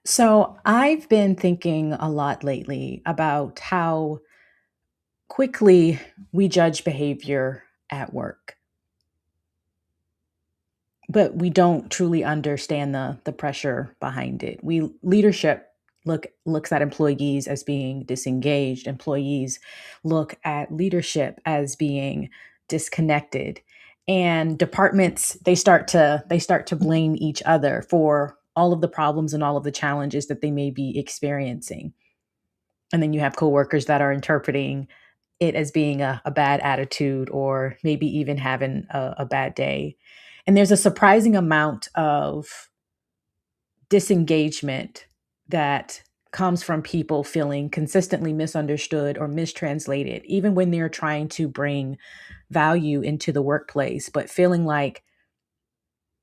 So I've been thinking a lot lately about how quickly we judge behavior at work, but we don't truly understand the pressure behind it. We leadership looks at employees as being disengaged. Employees look at leadership as being disconnected. And departments they start to blame each other for all of the problems and all of the challenges that they may be experiencing. And then you have coworkers that are interpreting it as being a bad attitude or maybe even having a bad day. And there's a surprising amount of disengagement that comes from people feeling consistently misunderstood or mistranslated, even when they're trying to bring value into the workplace, but feeling like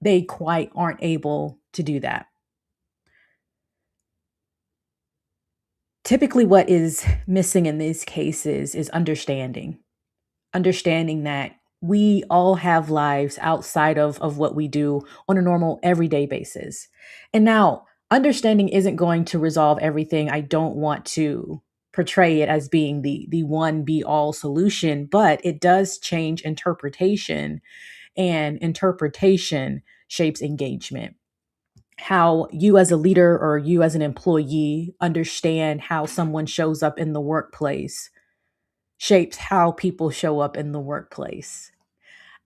they quite aren't able to do that. Typically, what is missing in these cases is understanding that we all have lives outside of what we do on a normal everyday basis. And now, understanding isn't going to resolve everything. I don't want to portray it as being the one be all solution, but it does change interpretation, and interpretation shapes engagement. How you as a leader or you as an employee understand how someone shows up in the workplace shapes how people show up in the workplace.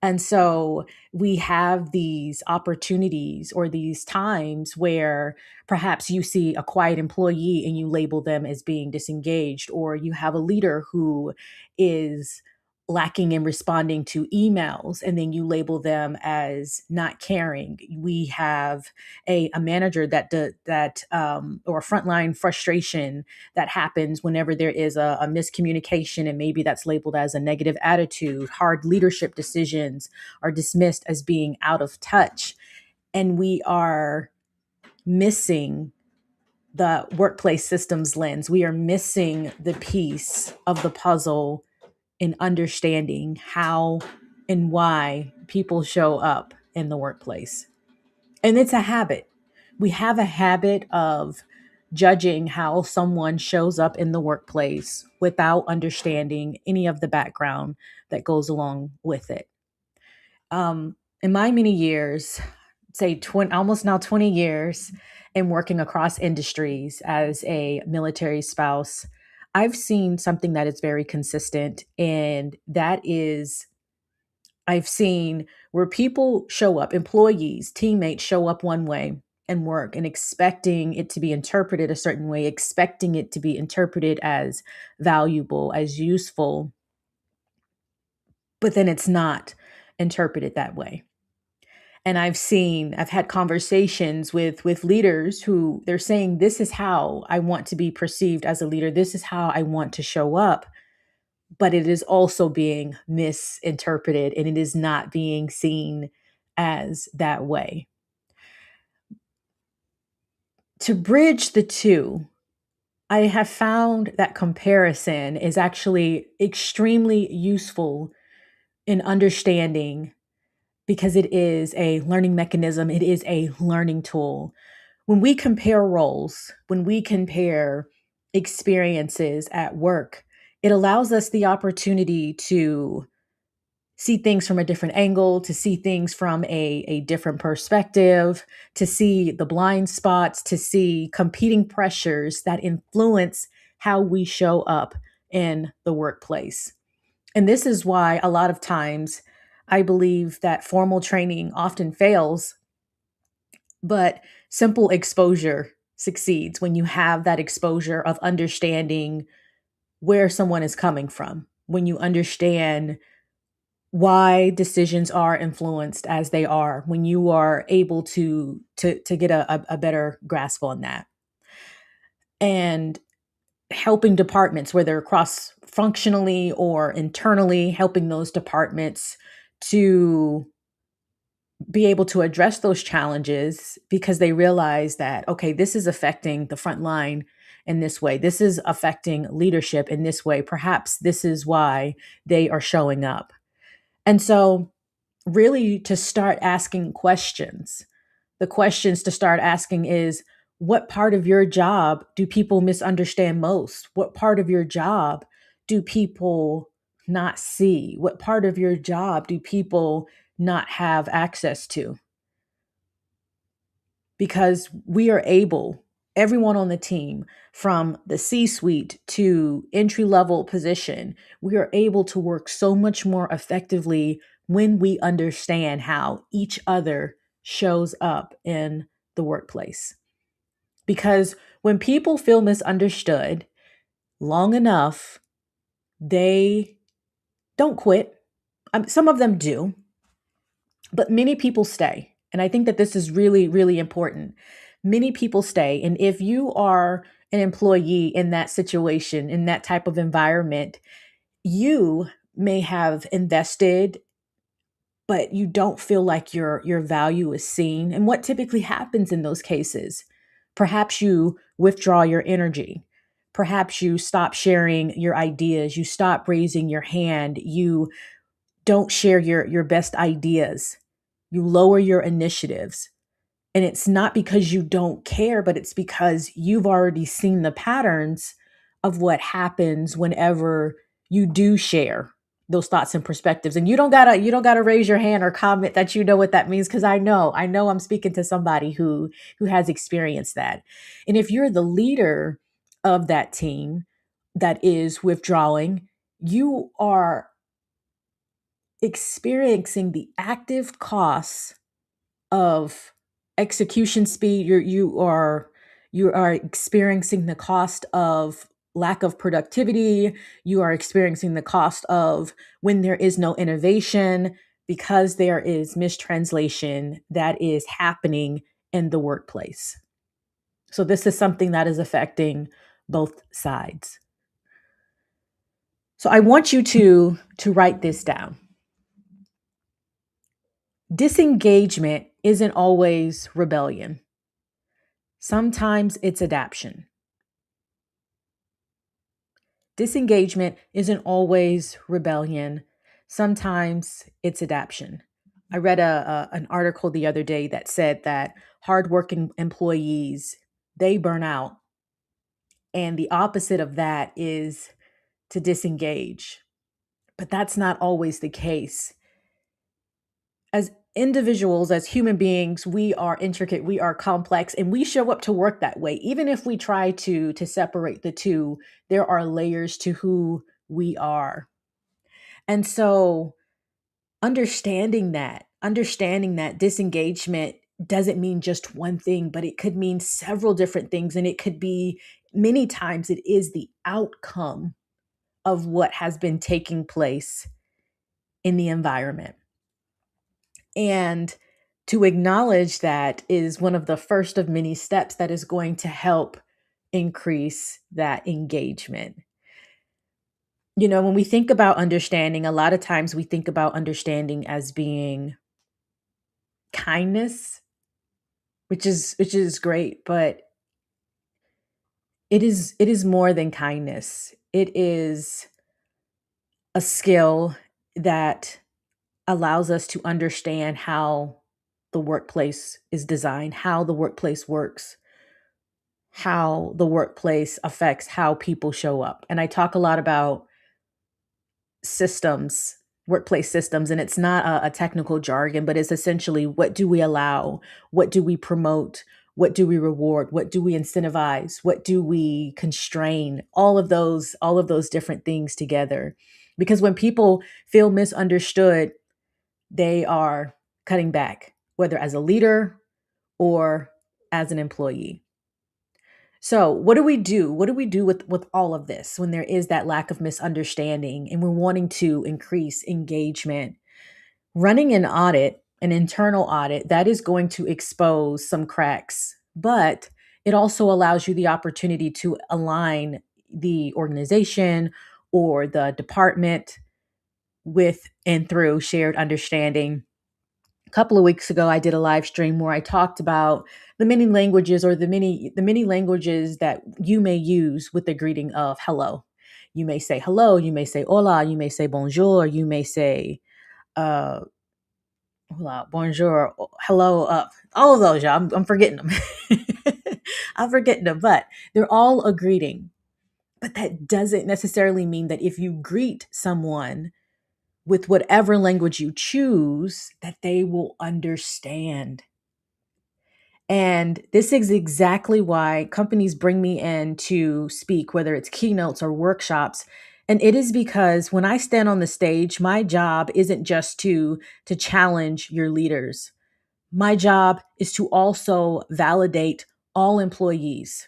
And so we have these opportunities or these times where perhaps you see a quiet employee and you label them as being disengaged, or you have a leader who is lacking in responding to emails and then you label them as not caring. We have a manager or a frontline frustration that happens whenever there is a miscommunication, and maybe that's labeled as a negative attitude. Hard leadership decisions are dismissed as being out of touch, and we are missing the workplace systems lens. We are missing the piece of the puzzle in understanding how and why people show up in the workplace. And it's a habit. We have a habit of judging how someone shows up in the workplace without understanding any of the background that goes along with it. In my many years, say 20, almost now 20 years, and working across industries as a military spouse, I've seen something that is very consistent, and that is I've seen where people show up, employees, teammates show up one way and work and expecting it to be interpreted a certain way, expecting it to be interpreted as valuable, as useful, but then it's not interpreted that way. And I've had conversations with leaders who they're saying, this is how I want to be perceived as a leader. This is how I want to show up. But it is also being misinterpreted and it is not being seen as that way. To bridge the two, I have found that comparison is actually extremely useful in understanding, because it is a learning mechanism, it is a learning tool. When we compare roles, when we compare experiences at work, it allows us the opportunity to see things from a different angle, to see things from a different perspective, to see the blind spots, to see competing pressures that influence how we show up in the workplace. And this is why a lot of times I believe that formal training often fails, but simple exposure succeeds when you have that exposure of understanding where someone is coming from, when you understand why decisions are influenced as they are, when you are able to get a better grasp on that. And helping departments, whether cross functionally or internally, helping those departments to be able to address those challenges because they realize that, okay, this is affecting the front line in this way. This is affecting leadership in this way. Perhaps this is why they are showing up. And so, really, to start asking questions, the questions to start asking is, What part of your job do people misunderstand most? What part of your job do people not see? What part of your job do people not have access to? Because we are able, everyone on the team, from the C suite to entry level position, we are able to work so much more effectively when we understand how each other shows up in the workplace. Because when people feel misunderstood long enough, they don't quit. Some of them do, but many people stay. And I think that this is really, really important. Many people stay. And if you are an employee in that situation, in that type of environment, you may have invested, but you don't feel like your value is seen. And what typically happens in those cases? Perhaps you withdraw your energy. Perhaps you stop sharing your ideas. You stop raising your hand. You don't share your best ideas. You lower your initiatives. And it's not because you don't care, but it's because you've already seen the patterns of what happens whenever you do share those thoughts and perspectives. And you don't gotta raise your hand or comment that you know what that means, because I know I'm speaking to somebody who has experienced that. And if you're the leader of that team that is withdrawing, you are experiencing the active costs of execution speed. You are experiencing the cost of lack of productivity. You are experiencing the cost of when there is no innovation, because there is mistranslation that is happening in the workplace. So this is something that is affecting both sides. So I want you to write this down. Disengagement isn't always rebellion. Sometimes it's adaptation. Disengagement isn't always rebellion. Sometimes it's adaptation. I read an article the other day that said that hardworking employees, they burn out, and the opposite of that is to disengage. But that's not always the case. As individuals, as human beings, we are intricate, we are complex, and we show up to work that way. Even if we try to separate the two, there are layers to who we are. And so understanding that disengagement doesn't mean just one thing, but it could mean several different things. And it could be, many times it is the outcome of what has been taking place in the environment. And to acknowledge that is one of the first of many steps that is going to help increase that engagement. When we think about understanding, a lot of times we think about understanding as being kindness, which is great, but it is more than kindness. It is a skill that allows us to understand how the workplace is designed, how the workplace works, how the workplace affects how people show up. And I talk a lot about systems, workplace systems, and it's not a technical jargon, but it's essentially, what do we allow? What do we promote? What do we reward? What do we incentivize? What do we constrain? All of those different things together. Because when people feel misunderstood, they are cutting back, whether as a leader or as an employee. So, what do we do? What do we do with all of this when there is that lack of misunderstanding and we're wanting to increase engagement? Running an audit, an internal audit, that is going to expose some cracks, but it also allows you the opportunity to align the organization or the department with and through shared understanding. A couple of weeks ago, I did a live stream where I talked about the many languages, or the many languages that you may use with the greeting of hello. You may say hello, you may say hola, you may say bonjour, you may say uh hola, bonjour, hello, all of those, y'all. I'm forgetting them. I'm forgetting the but. They're all greeting. But that doesn't necessarily mean that if you greet someone with whatever language you choose, that they will understand. And this is exactly why companies bring me in to speak, whether it's keynotes or workshops. And it is because when I stand on the stage, my job isn't just to challenge your leaders. My job is to also validate all employees,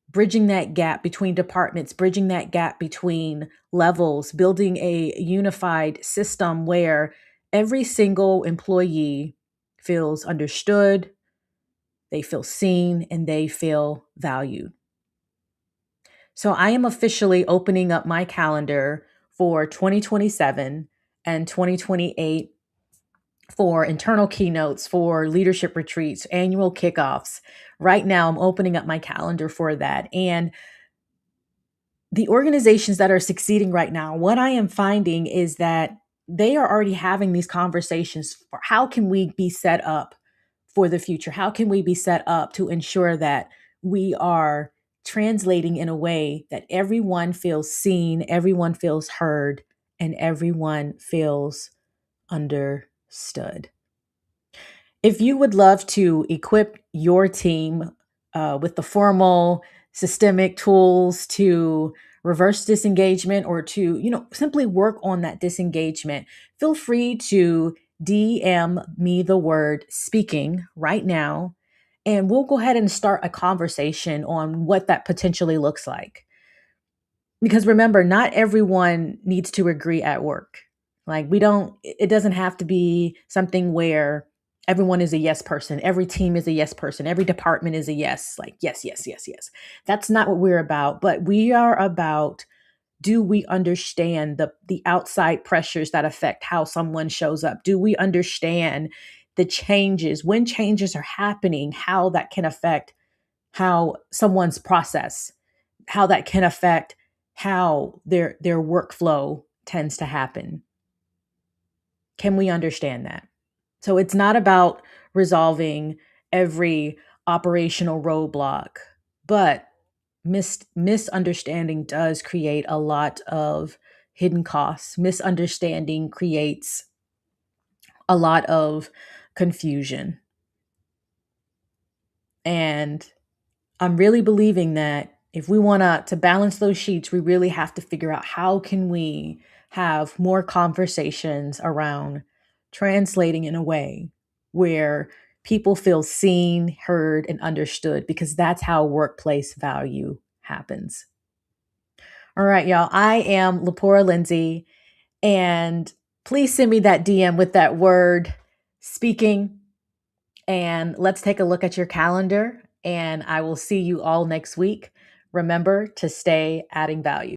bridging that gap between departments, bridging that gap between levels, building a unified system where every single employee feels understood, they feel seen, and they feel valued. So I am officially opening up my calendar for 2027 and 2028 for internal keynotes, for leadership retreats, annual kickoffs. Right now, I'm opening up my calendar for that. And the organizations that are succeeding right now, what I am finding is that they are already having these conversations for how can we be set up for the future? How can we be set up to ensure that we are translating in a way that everyone feels seen, everyone feels heard, and everyone feels understood? If you would love to equip your team with the formal systemic tools to reverse disengagement or to, simply work on that disengagement, feel free to DM me the word speaking right now. And we'll go ahead and start a conversation on what that potentially looks like. Because remember, not everyone needs to agree at work. Like, it doesn't have to be something where everyone is a yes person, every team is a yes person, every department is a yes, like, yes, yes, yes, yes. That's not what we're about. But we are about, do we understand the outside pressures that affect how someone shows up? Do we understand the changes, when changes are happening, how that can affect how someone's process, how that can affect how their workflow tends to happen? Can we understand that? So it's not about resolving every operational roadblock, but misunderstanding does create a lot of hidden costs. Misunderstanding creates a lot of confusion. And I'm really believing that if we want to balance those sheets, we really have to figure out how can we have more conversations around translating in a way where people feel seen, heard, and understood, because that's how workplace value happens. All right, y'all. I am Lepora Lindsay, and please send me that DM with that word speaking, and let's take a look at your calendar, and I will see you all next week. Remember to stay adding value.